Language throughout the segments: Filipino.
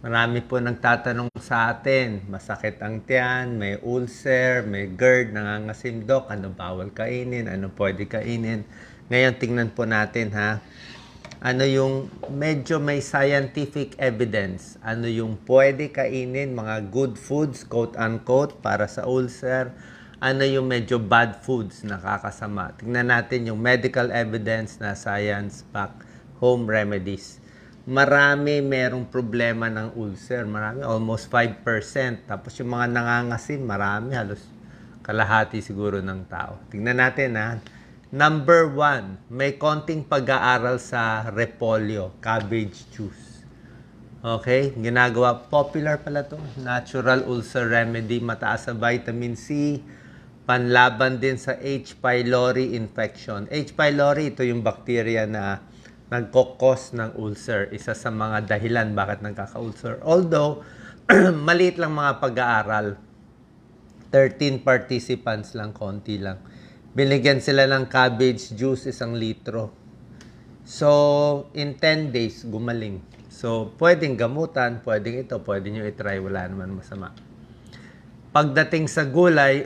Marami po nagtatanong sa atin, masakit ang tiyan, may ulcer, may GERD, nangangasim dok, ano bawal kainin, ano pwede kainin. Ngayon tingnan po natin ha, ano yung medyo may scientific evidence, ano yung pwede kainin, mga good foods, quote unquote, para sa ulcer, ano yung medyo bad foods, nakakasama. Tingnan natin yung medical evidence na science-backed home remedies. Marami merong problema ng ulcer. Marami, almost 5%. Tapos yung mga nangangasim, marami, halos kalahati siguro ng tao. Tingnan natin ha. Number 1, may konting pag-aaral sa repolyo, cabbage juice. Okay, ginagawa, popular pala to. Natural ulcer remedy, mataas sa vitamin C, panlaban din sa H. pylori infection. H. pylori, ito yung bacteria na nagkokos ng ulcer. Isa sa mga dahilan bakit nagkaka-ulcer. Although, maliit lang mga pag-aaral. 13 participants lang, konti lang. Binigyan sila ng cabbage juice 1 litro. So, in 10 days, gumaling. So, pwedeng gamutan, pwedeng ito, pwedeng nyo itry, wala naman masama. Pagdating sa gulay,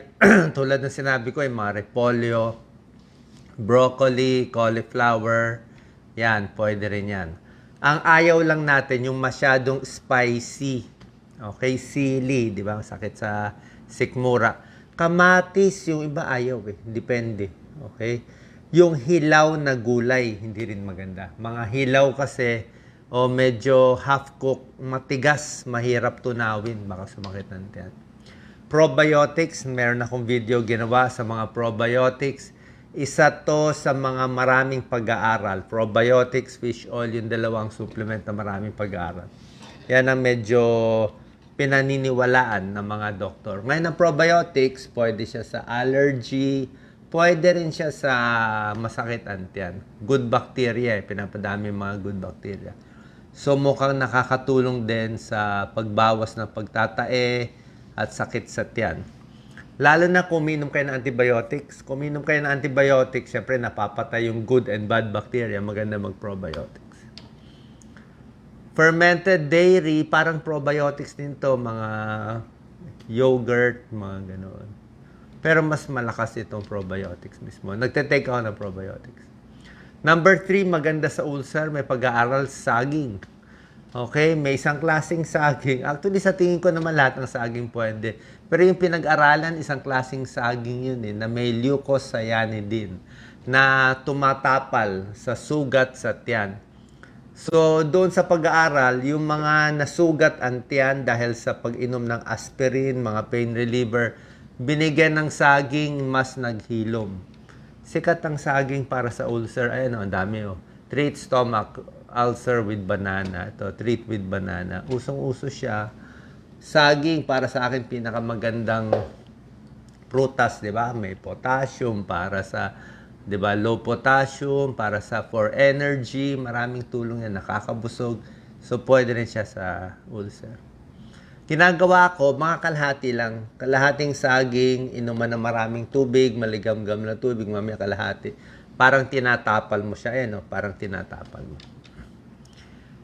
tulad ng sinabi ko, yung mga repolyo, broccoli, cauliflower, yan, pwede rin yan. Ang ayaw lang natin, yung masyadong spicy. Okay, sili, di ba? Sakit sa sikmura. Kamatis, yung iba ayaw eh. Depende. Okay? Yung hilaw na gulay, hindi rin maganda. Mga hilaw kasi, o medyo half-cooked, matigas, mahirap tunawin. Baka sumakit ng tiyan. Probiotics, meron akong video ginawa sa mga probiotics. Isa to sa mga maraming pag-aaral. Probiotics, fish oil, yung dalawang supplement na maraming pag-aaral. Yan ang medyo pinaniniwalaan ng mga doktor. Ngayon ang probiotics, pwede siya sa allergy, pwede rin siya sa masakit ang tiyan. Good bacteria, pinapadami mga good bacteria. So mukhang nakakatulong din sa pagbawas ng pagtatae at sakit sa tiyan. Lalo na kung uminom kayo ng antibiotics. Kung uminom kayo ng antibiotics, syempre napapatay yung good and bad bacteria. Maganda mag-probiotics. Fermented dairy, parang probiotics din to. Mga yogurt, mga ganoon. Pero mas malakas itong probiotics mismo. Nagte-take ako ng probiotics. Number 3, maganda sa ulcer, may pag-aaral saging. Okay, may isang klaseng saging. Actually, sa tingin ko naman lahat ng saging pwede. Pero yung pinag-aralan, isang klaseng saging yun na may leucocyanidin na tumatapal sa sugat sa tiyan. So, doon sa pag-aaral, yung mga nasugat ang tiyan dahil sa pag-inom ng aspirin, mga pain reliever, binigyan ng saging, mas naghilom. Sikat ang saging para sa ulcer. Ayan, ang dami Treat stomach ulcer with banana. Ito, treat with banana. Usong-uso siya. Saging, para sa akin, pinakamagandang prutas, di ba? May potassium para sa, di ba, low potassium, para sa for energy. Maraming tulong yan, nakakabusog. So, pwede rin siya sa ulcer. Ginagawa ko, mga kalahati lang. Kalahating saging, inuman ng maraming tubig, maligam-gam na tubig, mamaya kalahati. Parang tinatapal mo siya, parang tinatapal mo.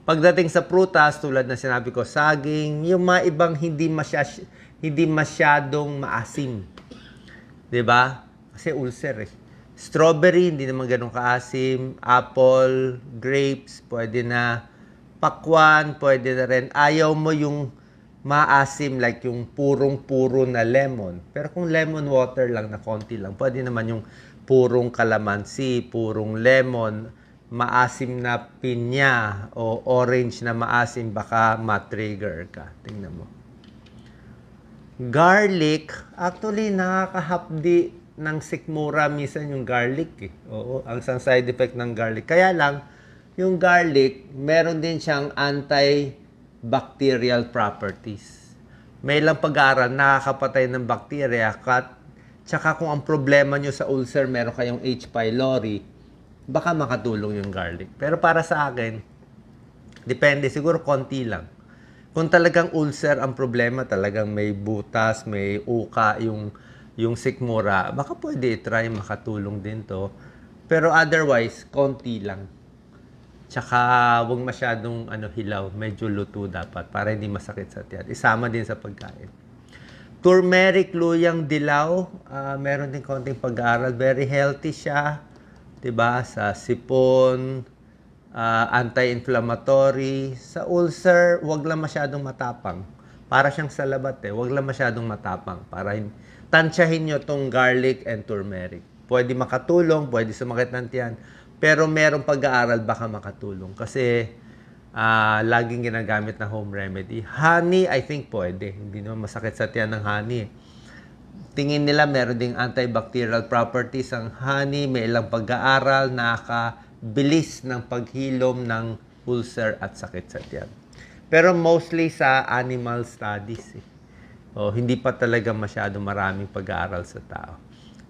Pagdating sa prutas, tulad na sinabi ko, saging, yung mga ibang hindi masyadong maasim. 'Di ba? Kasi ulcer eh. Strawberry, hindi naman ganun kaasim. Apple, grapes, pwede na. Pakwan, pwede na rin. Ayaw mo yung maasim, like yung purong-puro na lemon. Pero kung lemon water lang na konti lang, pwede naman yung purong kalamansi, purong lemon, maasim na pinya o orange na maasim, baka matrigger ka. Tingnan mo. Garlic, actually nakakahapdi ng sikmura minsan yung garlic eh. Oo, ang isang side effect ng garlic. Kaya lang, yung garlic, meron din siyang antibacterial properties. May ilang pag-aaral, nakakapatay ng bacteria, tsaka kung ang problema nyo sa ulcer, meron kayong H. pylori, baka makatulong yung garlic. Pero para sa akin, depende, siguro konti lang. Kung talagang ulcer ang problema, talagang may butas, may uka yung sikmura, baka pwede i-try, makatulong din to. Pero otherwise, konti lang. Tsaka huwag masyadong hilaw, medyo luto dapat para hindi masakit sa tiyan. Isama din sa pagkain. Turmeric, luyang dilaw, meron din konting pag-aaral. Very healthy siya, 'di ba? Sa sipon, anti-inflammatory. Sa ulcer, huwag lang masyadong matapang. Para siyang salabat huwag lang masyadong matapang. Para tansyahin nyo tong garlic and turmeric. Pwede makatulong, pwede sumakit ng tiyan. Pero merong pag-aaral baka makatulong. Kasi laging ginagamit na home remedy. Honey, I think pwede. Hindi naman masakit sa tiyan ng honey. Tingin nila meron ding antibacterial properties ang honey. May ilang pag-aaral, nakakabilis ng paghilom ng ulcer at sakit sa tiyan. Pero mostly sa animal studies. Hindi pa talaga masyado maraming pag-aaral sa tao.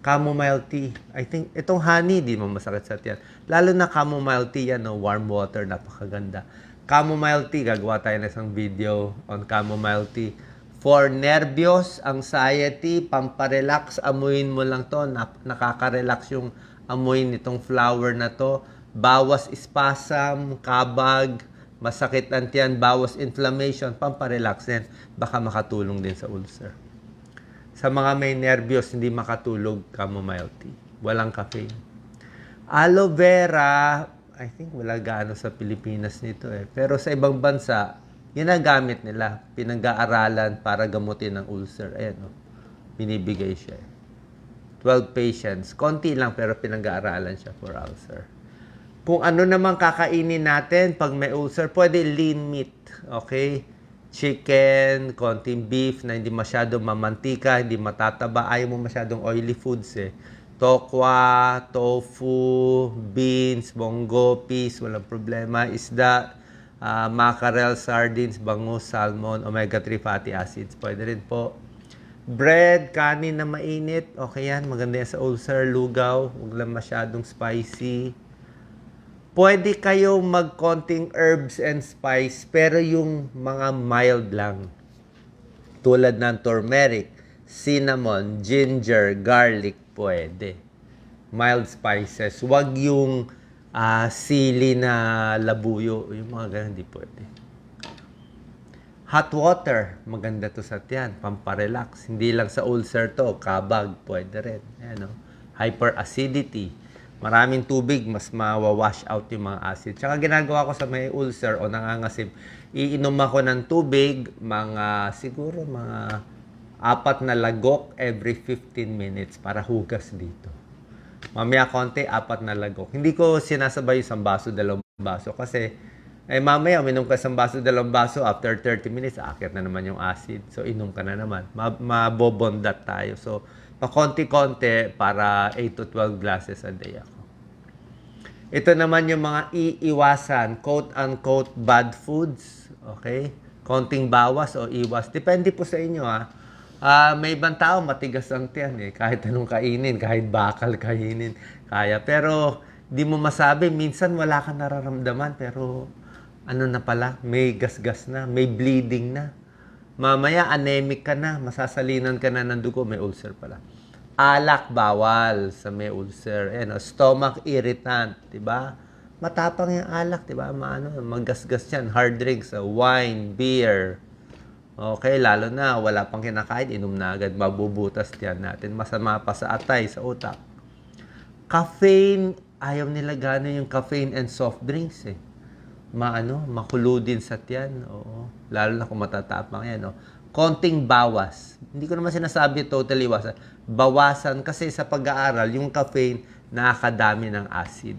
Chamomile tea. I think itong honey, di mo masakit sa tiyan. Lalo na chamomile tea yan, warm water, napakaganda. Chamomile tea, gagawa tayo ng isang video on chamomile tea. For nervyos, anxiety, pamparelax, amuin mo lang to. Nakaka-relax yung amuin nitong flower na to. Bawas spasm, kabag, masakit ang tiyan, bawas inflammation, pamparelax din. Baka makatulong din sa ulcer. Sa mga may nervyos, hindi makatulog, chamomile tea. Walang caffeine. Aloe vera, I think wala gaano sa Pilipinas nito Pero sa ibang bansa, ginagamit nila, pinag-aaralan para gamutin ang ulcer. Ayan, binibigay siya. 12 patients. Konti lang pero pinag-aaralan siya for ulcer. Kung ano naman kakainin natin pag may ulcer, pwede lean meat. Okay? Chicken, konting beef na hindi masyadong mamantika, hindi matataba. Ayaw mo masyadong oily foods Tokwa, tofu, beans, bongo, peas, walang problema. Isda, mackerel, sardines, bangus, salmon, omega-3 fatty acids. Pwede rin po. Bread, kanin na mainit. Okay yan, maganda yan sa ulcer, lugaw. Huwag lang masyadong spicy. Pwede kayo mag-konting herbs and spice, pero yung mga mild lang. Tulad ng turmeric, cinnamon, ginger, garlic, pwede. Mild spices. Huwag yung sili na labuyo. Yung mga ganun, hindi pwede. Hot water, maganda to sa tiyan. Pamparelax. Hindi lang sa ulcer to. Kabag, pwede rin. Hyperacidity. Maraming tubig, mas mawawash out yung mga acid. Tsaka ginagawa ko sa may ulcer o nangangasim, iinom ako ng tubig, siguro mga 4 na lagok every 15 minutes para hugas dito. Mamaya konti, 4 na lagok. Hindi ko sinasabay isang baso, 2 baso. Kasi, mamaya, uminom ka isang baso, 2 baso, after 30 minutes, aakyat na naman yung acid. So, inom ka na naman. Mabobondat tayo. So, pakonti-konti para 8 to 12 glasses a day ako. Ito naman yung mga iiwasan, quote-unquote, bad foods. Okay? Konting bawas o iwas. Depende po sa inyo, may ibang tao, matigas ang tiyan Kahit anong kainin, kahit bakal kainin, kaya. Pero, di mo masabi, minsan wala kang nararamdaman, pero ano na pala, may gasgas na, may bleeding na. Mamaya, anemic ka na, masasalinan ka na ng dugo, may ulcer pala. Alak, bawal sa may ulcer. Stomach irritant, diba? Matapang yung alak, diba? Magasgas yan. Hard drinks, wine, beer. Okay, lalo na, wala pang kinakain, inom na agad, mabubutas yan natin. Masama pa sa atay, sa utak. Caffeine, ayaw nila gano'n yung caffeine and soft drinks makulo din sa tiyan. Oo. Lalo na kung matatapang yan. Konting bawas. Hindi ko naman sinasabi totally iwasan. Bawasan kasi sa pag-aaral, yung caffeine nakakadami ng acid.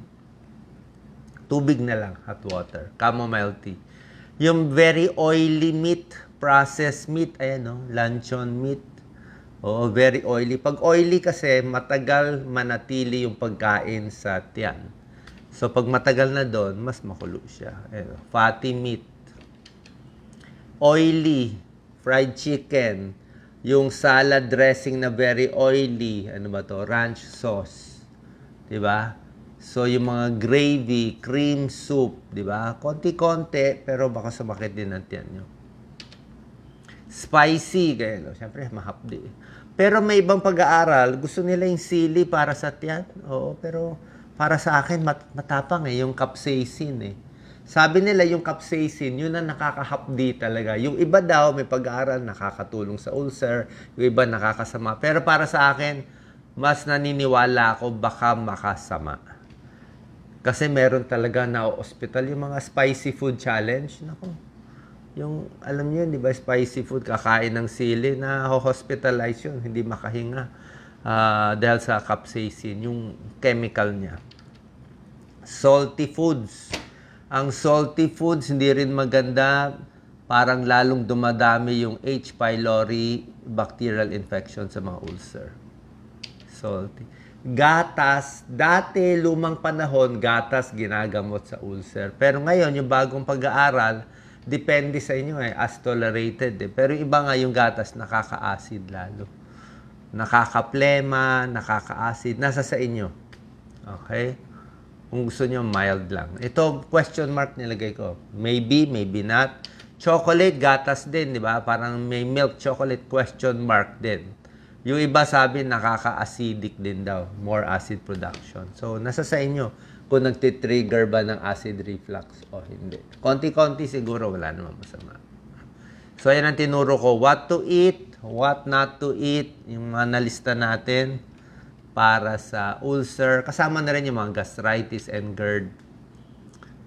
Tubig na lang, hot water, chamomile tea. Yung very oily meat, processed meat, luncheon meat. Very oily. Pag oily kasi, matagal manatili yung pagkain sa tiyan. So, pag matagal na doon, mas makulo siya. Fatty meat. Oily. Fried chicken. Yung salad dressing na very oily. Ranch sauce. Diba? So, yung mga gravy, cream soup. Diba? Konti-konti, pero baka sumakit din ang tiyan nyo. Spicy. Siyempre, mahapdi. Pero may ibang pag-aaral, gusto nila yung sili para sa tiyan. Oo, pero para sa akin, matapang yung capsaicin Sabi nila yung capsaicin, yun ang nakakahapdi talaga. Yung iba daw, may pag-aaral, nakakatulong sa ulcer. Yung iba nakakasama. Pero para sa akin, mas naniniwala ako baka makasama. Kasi meron talaga na hospital yung mga spicy food challenge. Naku, yung, alam niyo, di ba, spicy food, kakain ng sili, na hospitalize yun, hindi makahinga. Dahil sa capsaicin, yung chemical niya. Salty foods. Ang salty foods, hindi rin maganda. Parang lalong dumadami yung H. pylori bacterial infection sa mga ulcer. Salty. Gatas. Dati, lumang panahon, gatas ginagamot sa ulcer. Pero ngayon, yung bagong pag-aaral, depende sa inyo as tolerated Pero iba nga yung gatas, nakaka-acid lalo. Nakaka-plema, nakaka-acid. Nasa sa inyo. Okay? Kung gusto nyo, mild lang. Ito, question mark nilagay ko. Maybe, maybe not. Chocolate, gatas din, di ba? Parang may milk chocolate, question mark din. Yung iba sabi, nakaka-acidic din daw. More acid production. So, nasa sa inyo kung nagtitrigger ba ng acid reflux o hindi. Konti-konti siguro, wala naman masama. So, yan ang tinuro ko. What to eat, what not to eat. Yung mga nalista natin para sa ulcer. Kasama na rin yung mga gastritis and GERD.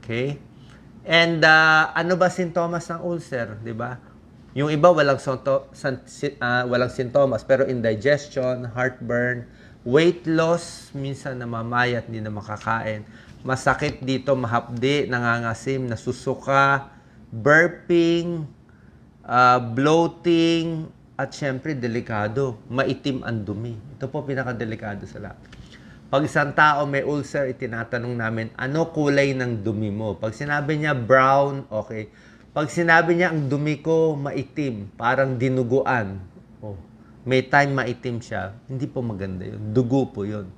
Okay? And ano ba sintomas ng ulcer? Diba? Yung iba walang sintomas, pero indigestion, heartburn, weight loss, minsan namamayat, hindi na makakain. Masakit dito, mahapdi, nangangasim, nasusuka, burping, bloating, at syempre, delikado. Maitim ang dumi. Ito po pinakadelikado sa lahat. Pag isang tao may ulcer, itinatanong namin, ano kulay ng dumi mo? Pag sinabi niya brown, okay. Pag sinabi niya, ang dumi ko maitim, parang dinuguan. Oh, may time maitim siya, hindi po maganda yun. Dugo po yun.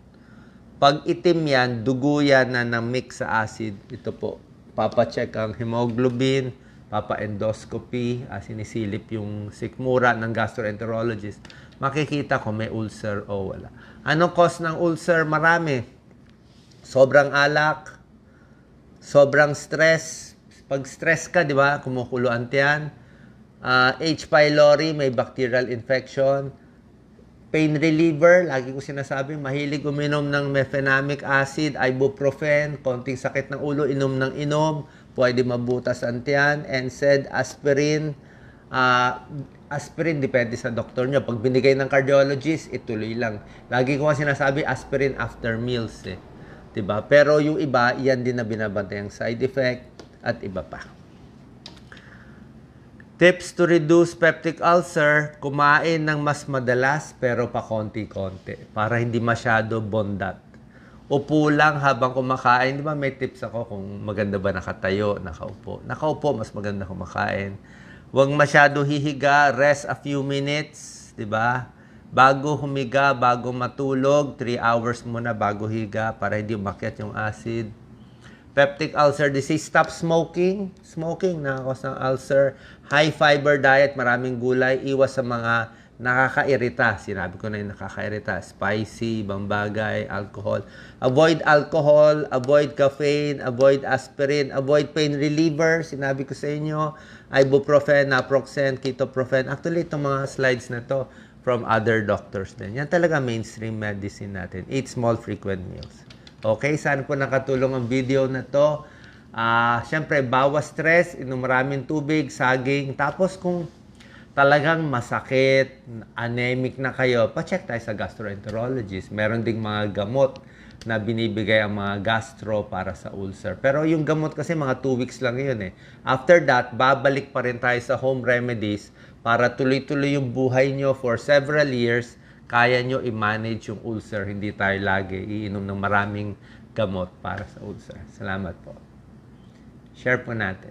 Pag itim yan, dugo yan na na-mix sa acid. Ito po, papacheck ang hemoglobin, papa-endoscopy, sinisilip yung sikmura ng gastroenterologist. Makikita kung may ulcer o wala. Anong cause ng ulcer? Marami. Sobrang alak, sobrang stress. Pag stress ka, di ba, kumukulo ang tiyan. H. pylori, may bacterial infection. Pain reliever, lagi ko sinasabi, mahilig uminom ng mefenamic acid, ibuprofen, konting sakit ng ulo, inom ng inom, pwede mabutas ang tiyan, NSAID, aspirin. Aspirin, depende sa doktor nyo. Pag binigay ng cardiologist, ituloy lang. Lagi ko sinasabi, aspirin after meals diba? Pero yung iba, yan din na binabantay ang side effect at iba pa. Tips to reduce peptic ulcer, kumain ng mas madalas pero pa konti-konti para hindi masyado bondat. Upo lang habang kumakain. Di ba may tips ako kung maganda ba nakatayo, nakaupo. Nakaupo, mas maganda kumakain. Huwag masyado hihiga, rest a few minutes, di ba? Bago humiga, bago matulog, 3 hours muna bago higa para hindi umakyat yung acid. Peptic ulcer disease, stop smoking. Smoking, nakakos ng ulcer. High fiber diet, maraming gulay. Iwas sa mga nakakairita. Sinabi ko na yung nakakairita. Spicy, ibang bagay, alcohol. Avoid alcohol, avoid caffeine, avoid aspirin, avoid pain reliever. Sinabi ko sa inyo, ibuprofen, naproxen, ketoprofen. Actually, itong mga slides na to from other doctors din. Yan talaga mainstream medicine natin. Eat small, frequent meals. Okay, sana po nakatulong ang video na to. Siyempre, bawas stress, inom maraming tubig, saging. Tapos kung talagang masakit, anemic na kayo, pa-check tayo sa gastroenterologist. Meron ding mga gamot na binibigay ang mga gastro para sa ulcer. Pero yung gamot kasi mga 2 weeks lang yun After that, babalik pa rin tayo sa home remedies para tuloy-tuloy yung buhay nyo for several years. Kaya nyo i-manage yung ulcer. Hindi tayo lagi iinom ng maraming gamot para sa ulcer. Salamat po. Share po natin.